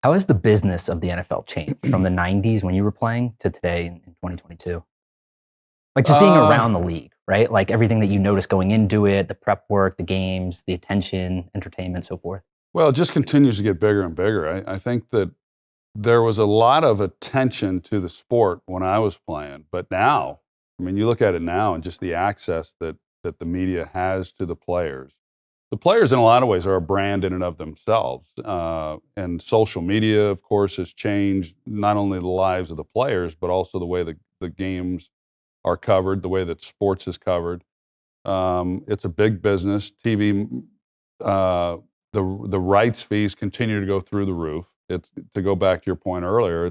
How has the business of the NFL changed from the 90s when you were playing to today in 2022? Like just being Uh, around the league, right? Like everything that you notice going into it, the prep work, the games, the attention, entertainment, so forth. well, it just continues to get bigger and bigger. I think that there was a lot of attention to the sport when I was playing, but now, I mean, you look at it now and just the access that the media has to the players. The players, in a lot of ways, are a brand in and of themselves. And social media, of course, has changed not only the lives of the players, but also the way the games are covered, the way that sports is covered. It's a big business. TV, uh, the rights fees continue to go through the roof. It's to go back to your point earlier.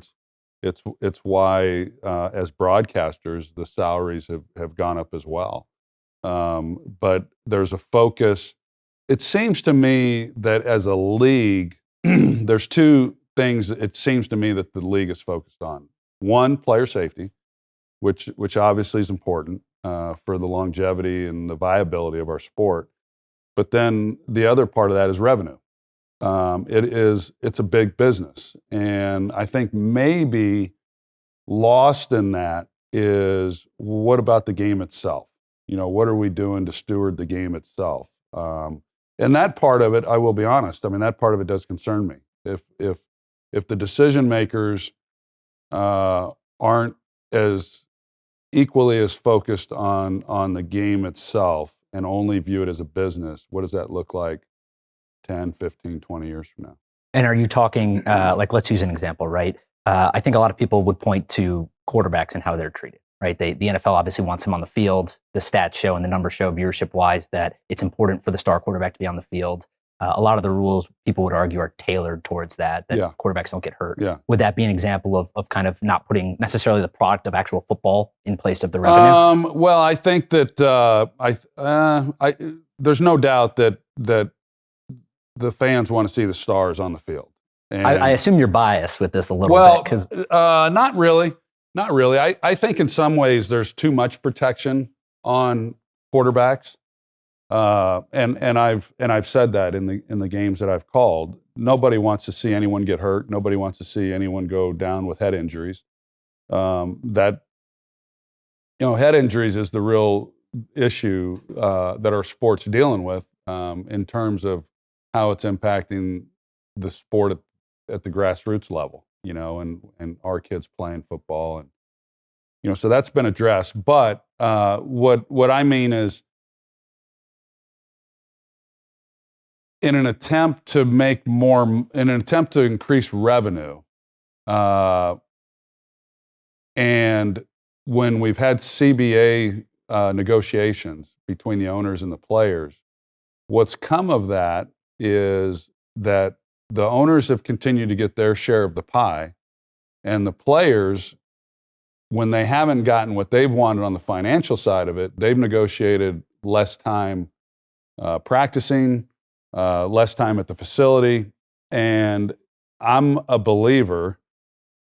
It's why as broadcasters the salaries have gone up as well. But there's a focus. It seems to me that as a league, there's two things. It seems to me that the league is focused on. One, player safety, which obviously is important for the longevity and the viability of our sport. But then the other part of that is revenue. It's a big business, and I think maybe lost in that is what about the game itself? You know, what are we doing to steward the game itself? And that part of it, I will be honest. I mean, that part of it does concern me. If the decision makers aren't as equally as focused on the game itself and only view it as a business, what does that look like 10, 15, 20 years from now? And are you talking, like, let's use an example, right? I think a lot of people would point to quarterbacks and how they're treated, right? The NFL obviously wants them on the field. The stats show and the numbers show viewership-wise that it's important for the star quarterback to be on the field. A lot of the rules, people would argue, are tailored towards that Yeah. quarterbacks don't get hurt. Yeah. Would that be an example of kind of not putting necessarily the product of actual football in place of the revenue? Well, I think that there's no doubt that the fans want to see the stars on the field. And, I assume you're biased with this a little bit because not really, not really. I think in some ways there's too much protection on quarterbacks, and I've said that in the games that I've called. Nobody wants to see anyone get hurt. Nobody wants to see anyone go down with head injuries. That head injuries is the real issue that our sport's dealing with in terms of how it's impacting the sport at the grassroots level, and our kids playing football, and so that's been addressed. But what I mean is, in an attempt to increase revenue, and when we've had CBA negotiations between the owners and the players, what's come of that is that the owners have continued to get their share of the pie, and the players, when they haven't gotten what they've wanted on the financial side of it, they've negotiated less time practicing, less time at the facility. And I'm a believer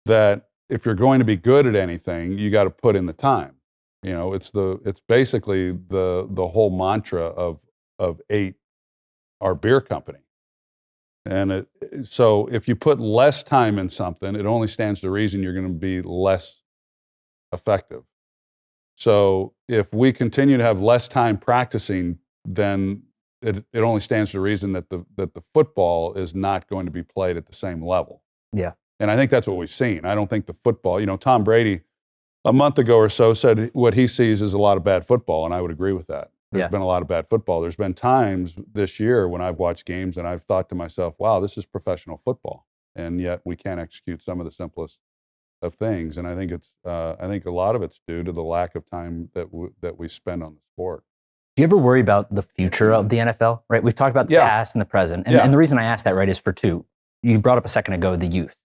that if you're going to be good at anything, you got to put in the time. It's basically the whole mantra of at&t, our beer company. And so if you put less time in something, it only stands to reason you're going to be less effective. So if we continue to have less time practicing, then it only stands to reason that the football is not going to be played at the same level. yeah, And I think that's what we've seen. I don't think the football, Tom Brady, a month ago or so, said what he sees is a lot of bad football, and I would agree with that. There's been a lot of bad football. There's been times this year when I've watched games and I've thought to myself, wow, this is professional football. And yet we can't execute some of the simplest of things. And I think I think a lot of it's due to the lack of time that we spend on the sport. Do you ever worry about the future of the NFL? Right, we've talked about the past and the present, and the reason I asked that, right, is for two. You brought up a second ago the youth,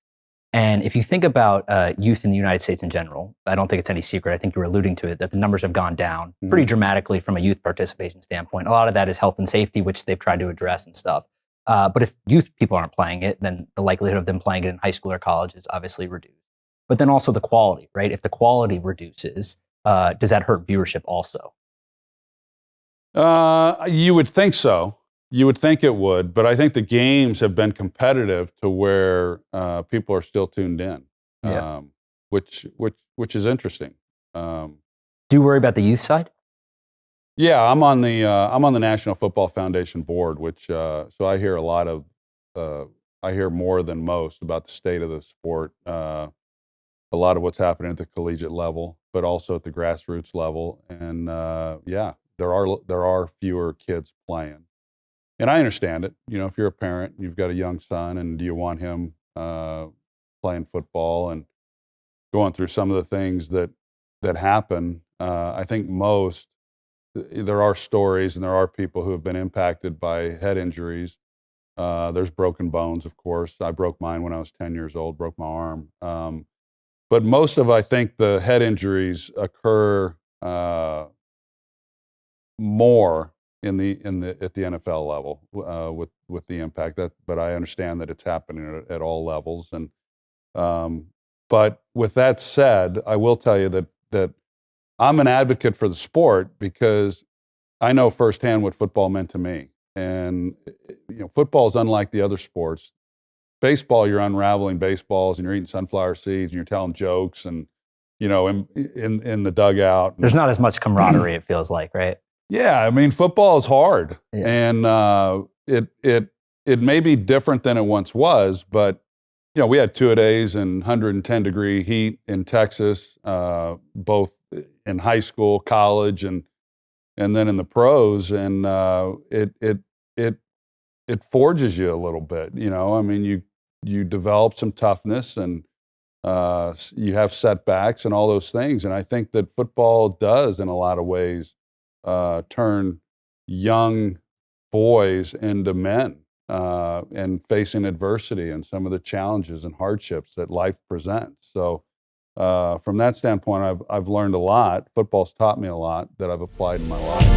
and if you think about youth in the United States in general, I don't think it's any secret. I think you were alluding to it that the numbers have gone down pretty dramatically from a youth participation standpoint. A lot of that is health and safety, which they've tried to address and stuff. But if youth people aren't playing it, then the likelihood of them playing it in high school or college is obviously reduced. But then also the quality, right? If the quality reduces, does that hurt viewership also? You would think so. You would think it would, but I think the games have been competitive to where people are still tuned in, which is interesting. Do you worry about the youth side? Yeah, I'm on the National Football Foundation board, which so I hear a lot of I hear more than most about the state of the sport, a lot of what's happening at the collegiate level, but also at the grassroots level, and there are fewer kids playing. And I understand it. You know, if you're a parent, you've got a young son, and do you want him playing football and going through some of the things that happen? I think there are stories, and there are people who have been impacted by head injuries. There's broken bones, of course. I broke mine when I was 10 years old, broke my arm. But most of, I think, the head injuries occur more at the NFL level with the impact. But I understand that it's happening at all levels. And but with that said, I will tell you that I'm an advocate for the sport because I know firsthand what football meant to me. And football is unlike the other sports. Baseball, you're unraveling baseballs and you're eating sunflower seeds and you're telling jokes and in the dugout. There's not as much camaraderie, it feels like, right? Yeah, I mean, football is hard, and it may be different than it once was, but we had 2-a-days and 110-degree heat in Texas, both in high school, college, and then in the pros, and it forges you a little bit. I mean, you develop some toughness, and you have setbacks and all those things, and I think that football does, in a lot of ways, turn young boys into men and facing adversity and some of the challenges and hardships that life presents. So from that standpoint, I've learned a lot. Football's taught me a lot that I've applied in my life.